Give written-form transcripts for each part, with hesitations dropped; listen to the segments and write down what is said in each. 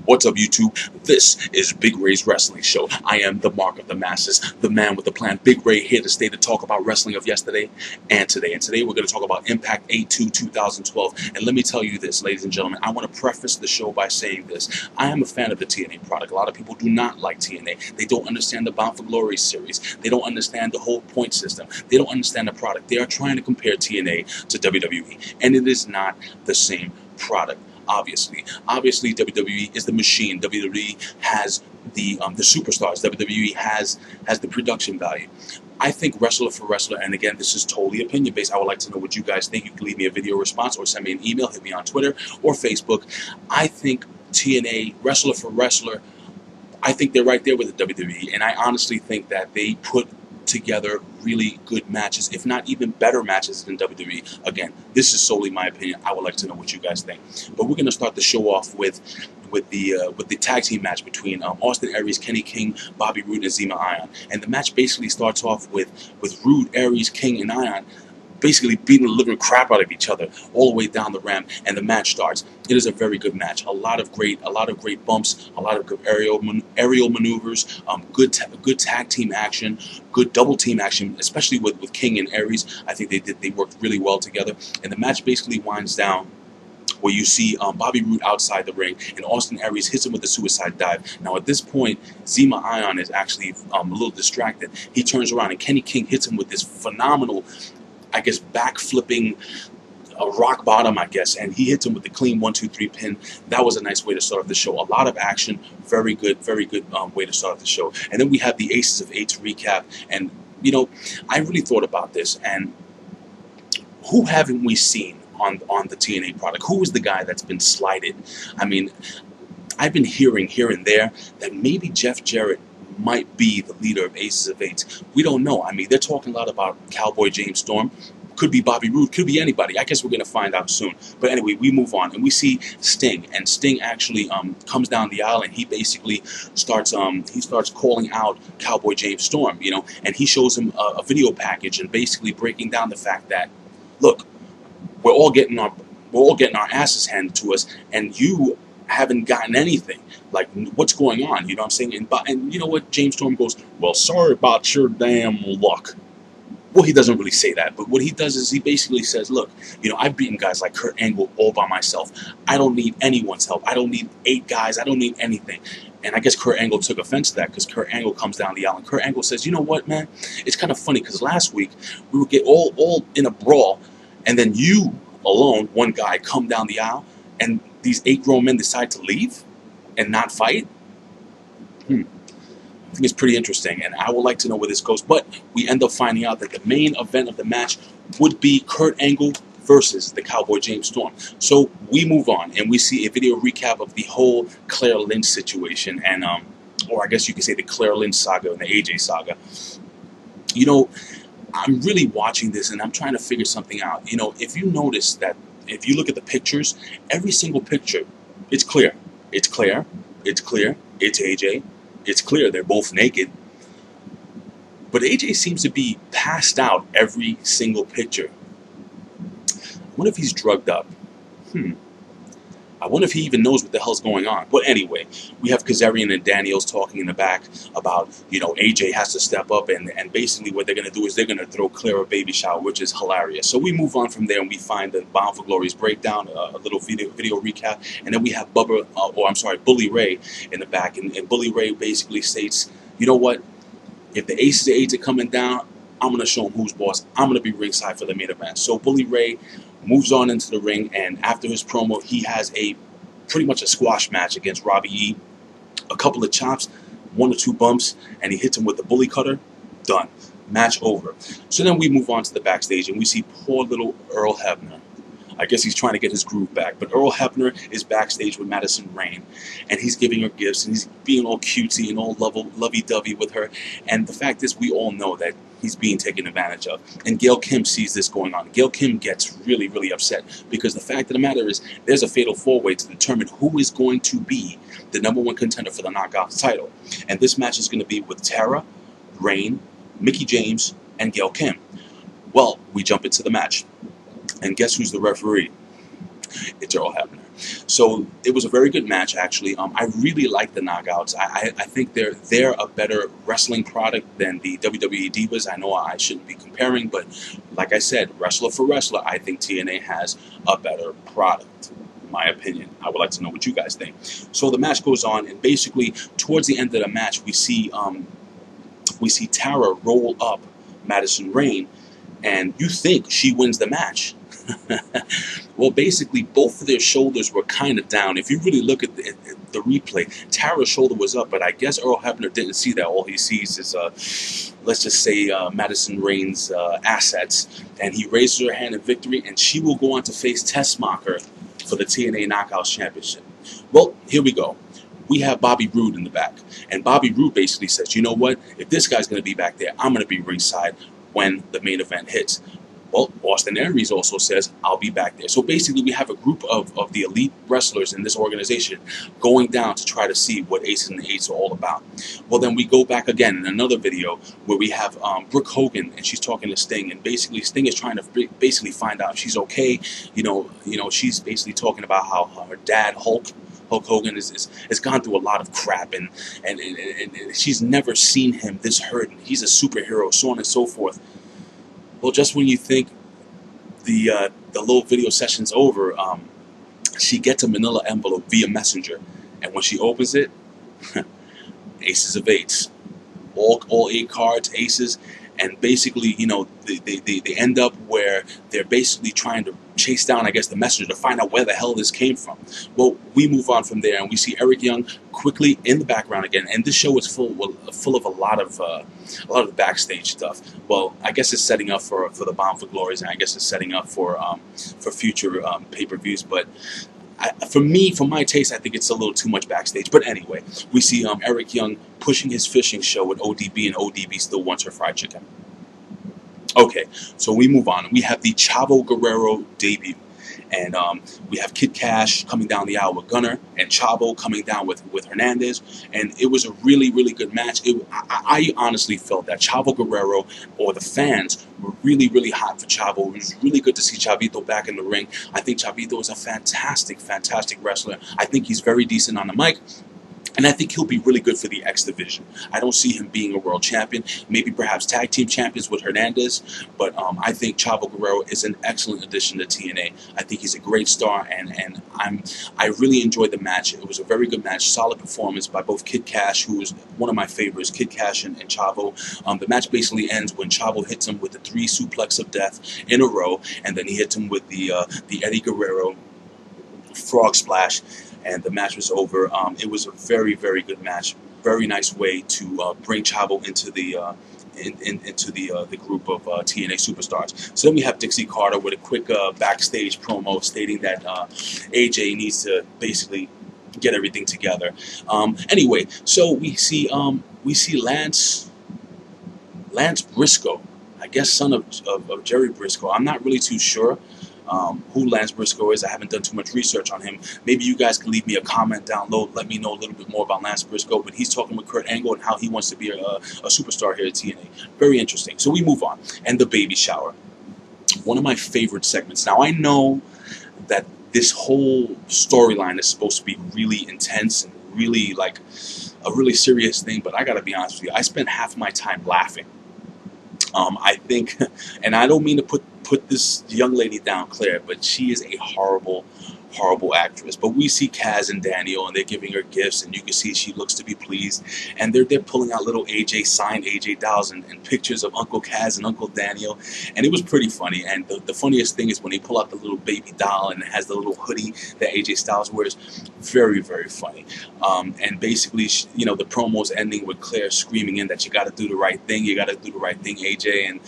What's up, YouTube? This is Big Ray's Wrestling Show. I am the mark of the masses, the man with the plan. Big Ray here to stay to talk about wrestling of yesterday and today. And today we're going to talk about Impact 8/2/2012. And let me tell you this, ladies and gentlemen, I want to preface the show by saying this. I am a fan of the TNA product. A lot of people do not like TNA. They don't understand the Bound for Glory series. They don't understand the whole point system. They don't understand the product. They are trying to compare TNA to WWE. And it is not the same product. Obviously, WWE is the machine. WWE has the superstars. WWE has the production value. I think wrestler for wrestler, and again, this is totally opinion based. I would like to know what you guys think. You can leave me a video response or send me an email. Hit me on Twitter or Facebook. I think TNA wrestler for wrestler. I think they're right there with the WWE, and I honestly think that they put together really good matches, if not even better matches than WWE. Again, this is solely my opinion. I would like to know what you guys think. But we're going to start the show off with the tag team match between Austin Aries, Kenny King, Bobby Roode, and Zema Ion. And the match basically starts off with Roode, Aries, King, and Ion basically beating the living crap out of each other all the way down the ramp, and the match starts. It is a very good match. A lot of great bumps, a lot of good aerial maneuvers, good tag team action, good double team action, especially with King and Aries. I think they worked really well together, and the match basically winds down where you see Bobby Roode outside the ring, and Austin Aries hits him with a suicide dive. Now at this point, Zema Ion is actually a little distracted. He turns around, and Kenny King hits him with this phenomenal, I guess, back-flipping rock bottom, I guess, and he hits him with the clean 1-2-3 pin. That was a nice way to start off the show. A lot of action, very good way to start off the show. And then we have the Aces of Eights recap, and, you know, I really thought about this, and who haven't we seen on the TNA product? Who is the guy that's been slighted? I mean, I've been hearing here and there that maybe Jeff Jarrett might be the leader of Aces of Eights. We don't know. I mean, they're talking a lot about Cowboy James Storm. Could be Bobby Roode. Could be anybody. I guess we're going to find out soon. But anyway, we move on, and we see Sting. And Sting actually comes down the aisle, and he basically starts calling out Cowboy James Storm, you know, and he shows him a video package and basically breaking down the fact that, look, we're all getting our asses handed to us, and you haven't gotten anything. Like, what's going on? You know what I'm saying? And you know what? James Storm goes, well, sorry about your damn luck. Well, he doesn't really say that, but what he does is he basically says, look, you know, I've beaten guys like Kurt Angle all by myself. I don't need anyone's help. I don't need 8 guys. I don't need anything. And I guess Kurt Angle took offense to that, because Kurt Angle comes down the aisle, and Kurt Angle says, you know what, man? It's kind of funny, because last week we would get all in a brawl, and then you alone, one guy, come down the aisle, and these 8 grown men decide to leave and not fight? I think it's pretty interesting, and I would like to know where this goes. But we end up finding out that the main event of the match would be Kurt Angle versus the Cowboy James Storm. So we move on, and we see a video recap of the whole Claire Lynch situation, and or I guess you could say the Claire Lynch saga and the AJ saga. You know, I'm really watching this, and I'm trying to figure something out. You know, if you notice that, if you look at the pictures, every single picture, it's clear. It's Claire. It's clear. It's AJ. It's clear they're both naked. But AJ seems to be passed out every single picture. I wonder if he's drugged up. I wonder if he even knows what the hell's going on. But anyway, we have Kazarian and Daniels talking in the back about, you know, AJ has to step up, and basically what they're going to do is they're going to throw Claire a baby shower, which is hilarious. So we move on from there, and we find the Bound for Glory's breakdown, a little video recap, and then we have Bully Ray in the back, and Bully Ray basically states, you know what, if the Aces of Eights are coming down, I'm going to show them who's boss. I'm going to be ringside for the main event. So Bully Ray moves on into the ring, and after his promo, he has pretty much a squash match against Robbie E. A couple of chops, 1 or 2 bumps, and he hits him with the bully cutter. Done. Match over. So then we move on to the backstage, and we see poor little Earl Hebner. I guess he's trying to get his groove back. But Earl Hebner is backstage with Madison Rayne, and he's giving her gifts, and he's being all cutesy and all lovey-dovey with her. And the fact is, we all know that he's being taken advantage of. And Gail Kim sees this going on. Gail Kim gets really, really upset, because the fact of the matter is, there's a fatal 4-way to determine who is going to be the #1 contender for the Knockouts title. And this match is going to be with Tara, Rayne, Mickie James, and Gail Kim. Well, we jump into the match. And guess who's the referee? It's Earl Hebner. So it was a very good match, actually. I really like the Knockouts. I think they're a better wrestling product than the WWE Divas. I know I shouldn't be comparing, but like I said, wrestler for wrestler, I think TNA has a better product. My opinion. I would like to know what you guys think. So the match goes on, and basically towards the end of the match, we see Tara roll up Madison Rayne, and you think she wins the match. Well, basically, both of their shoulders were kind of down. If you really look at the replay, Tara's shoulder was up, but I guess Earl Hebner didn't see that. All he sees is, let's just say, Madison Rayne's assets, and he raises her hand in victory, and she will go on to face Tessmacher for the TNA Knockouts Championship. Well, here we go. We have Bobby Roode in the back, and Bobby Roode basically says, you know what, if this guy's going to be back there, I'm going to be ringside when the main event hits. Well, Austin Aries also says, I'll be back there. So basically, we have a group of the elite wrestlers in this organization going down to try to see what Aces and Eights are all about. Well, then we go back again in another video where we have Brooke Hogan, and she's talking to Sting, and basically Sting is trying to basically find out if she's okay. You know, she's basically talking about how her dad, Hulk Hogan, has gone through a lot of crap, and she's never seen him this hurt, and he's a superhero, so on and so forth. Well, just when you think the little video session's over, she gets a manila envelope via messenger, and when she opens it, Aces of Eights, all 8 cards, aces, and basically, you know, they end up where they're basically trying to chase down, I guess, the messenger to find out where the hell this came from. Well, we move on from there, and we see Eric Young quickly in the background again, and this show is full of a lot of backstage stuff. Well, I guess it's setting up for the Bound for Glories, and I guess it's setting up for future pay-per-views, but for my taste, I think it's a little too much backstage. But anyway, we see Eric Young pushing his fishing show with ODB, and ODB still wants her fried chicken. Okay, so we move on. We have the Chavo Guerrero debut. And we have Kid Cash coming down the aisle with Gunner, and Chavo coming down with Hernandez. And it was a really, really good match. I honestly felt that Chavo Guerrero, or the fans, were really, really hot for Chavo. It was really good to see Chavito back in the ring. I think Chavito is a fantastic, fantastic wrestler. I think he's very decent on the mic. And I think he'll be really good for the X division. I don't see him being a world champion. Maybe perhaps tag team champions with Hernandez. But I think Chavo Guerrero is an excellent addition to TNA. I think he's a great star, and I really enjoyed the match. It was a very good match, solid performance by both Kid Cash, who was one of my favorites, Kid Cash and Chavo. The match basically ends when Chavo hits him with the 3 suplex of death in a row, and then he hits him with the Eddie Guerrero frog splash. And the match was over. It was a very, very good match. Very nice way to bring Chavo into the group of TNA superstars. So then we have Dixie Carter with a quick backstage promo stating that AJ needs to basically get everything together. Anyway, so we see Lance Briscoe, I guess son of Jerry Briscoe. I'm not really too sure who Lance Briscoe is. I haven't done too much research on him. Maybe you guys can leave me a comment down low. Let me know a little bit more about Lance Briscoe. But he's talking with Kurt Angle and how he wants to be a superstar here at TNA. Very interesting. So we move on. And the baby shower. One of my favorite segments. Now, I know that this whole storyline is supposed to be really intense and really like a really serious thing. But I got to be honest with you. I spent half my time laughing. I think, and I don't mean to put this young lady down, Claire, but she is a horrible, horrible actress. But we see Kaz and Daniel, and they're giving her gifts, and you can see she looks to be pleased. And they're pulling out little AJ signed AJ dolls and pictures of Uncle Kaz and Uncle Daniel, and it was pretty funny. And the funniest thing is when they pull out the little baby doll and it has the little hoodie that AJ Styles wears. Very, very funny. And basically, you know, the promo's ending with Claire screaming in that you got to do the right thing. You got to do the right thing, AJ. And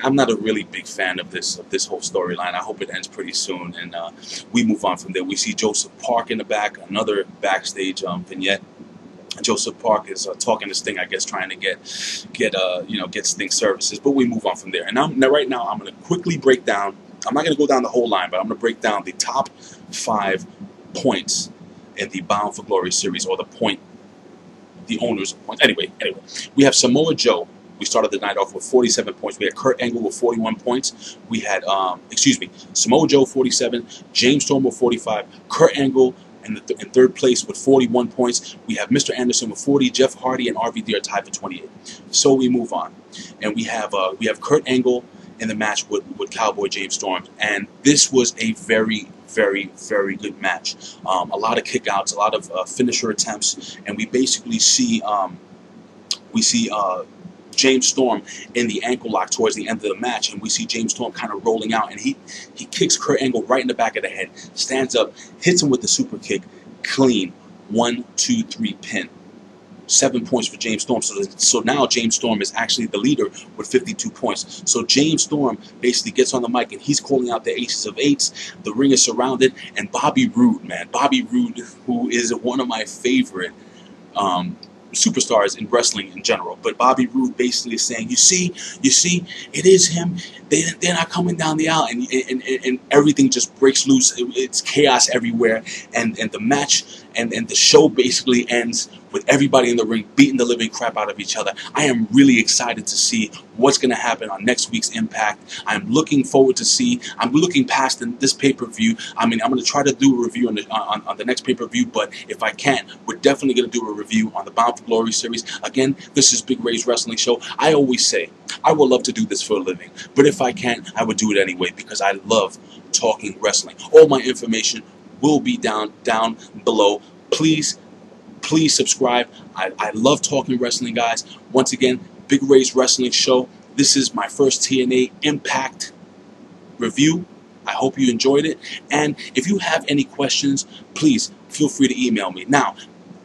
I'm not a really big fan of this whole storyline. I hope it ends pretty soon, and we move on from there. We see Joseph Park in the back, another backstage vignette. Joseph Park is talking to Sting, I guess, trying to get Sting services. But we move on from there. And right now, I'm going to quickly break down. I'm not going to go down the whole line, but I'm going to break down the top 5 points in the Bound for Glory series, or the owners of points. Anyway, we have Samoa Joe We started the night off with 47 points. We had Kurt Angle with 41 points. We had, Samoa Joe 47, James Storm with 45, Kurt Angle in third place with 41 points. We have Mr. Anderson with 40, Jeff Hardy and RVD are tied for 28. So we move on, and we have Kurt Angle in the match with Cowboy James Storm, and this was a very, very, very good match. A lot of kickouts, a lot of finisher attempts, and we basically see James Storm in the ankle lock towards the end of the match, and we see James Storm kind of rolling out, and he kicks Kurt Angle right in the back of the head, stands up, hits him with the super kick, clean, 1, 2, 3 pin. 7 points for James Storm. So now James Storm is actually the leader with 52 points. So James Storm basically gets on the mic and he's calling out the aces of eights. The ring is surrounded, and Bobby Roode, man, Bobby Roode, who is one of my favorite superstars in wrestling in general, but Bobby Roode basically is saying, you see, it is him. They're not coming down the aisle, and everything just breaks loose. It's chaos everywhere, and the match and the show basically ends with everybody in the ring beating the living crap out of each other. I am really excited to see what's going to happen on next week's Impact. I'm looking forward to see. I'm looking past this pay-per-view. I mean, I'm going to try to do a review on the next pay-per-view, but if I can't, we're definitely going to do a review on the Bound for Glory series. Again, this is Big Ray's Wrestling Show. I always say, I would love to do this for a living, but if I can't, I would do it anyway because I love talking wrestling. All my information will be down below. Please subscribe. I love talking wrestling, guys. Once again, Big Ray's Wrestling Show. This is my first TNA Impact review. I hope you enjoyed it. And if you have any questions, please feel free to email me. Now,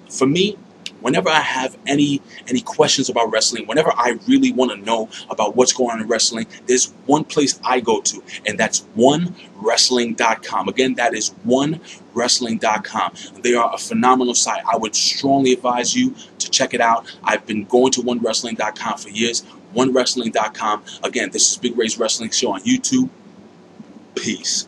for me, whenever I have any questions about wrestling, whenever I really want to know about what's going on in wrestling, there's one place I go to, and that's OneWrestling.com. Again, that is OneWrestling.com. They are a phenomenal site. I would strongly advise you to check it out. I've been going to OneWrestling.com for years. OneWrestling.com. Again, this is Big Ray's Wrestling Show on YouTube. Peace.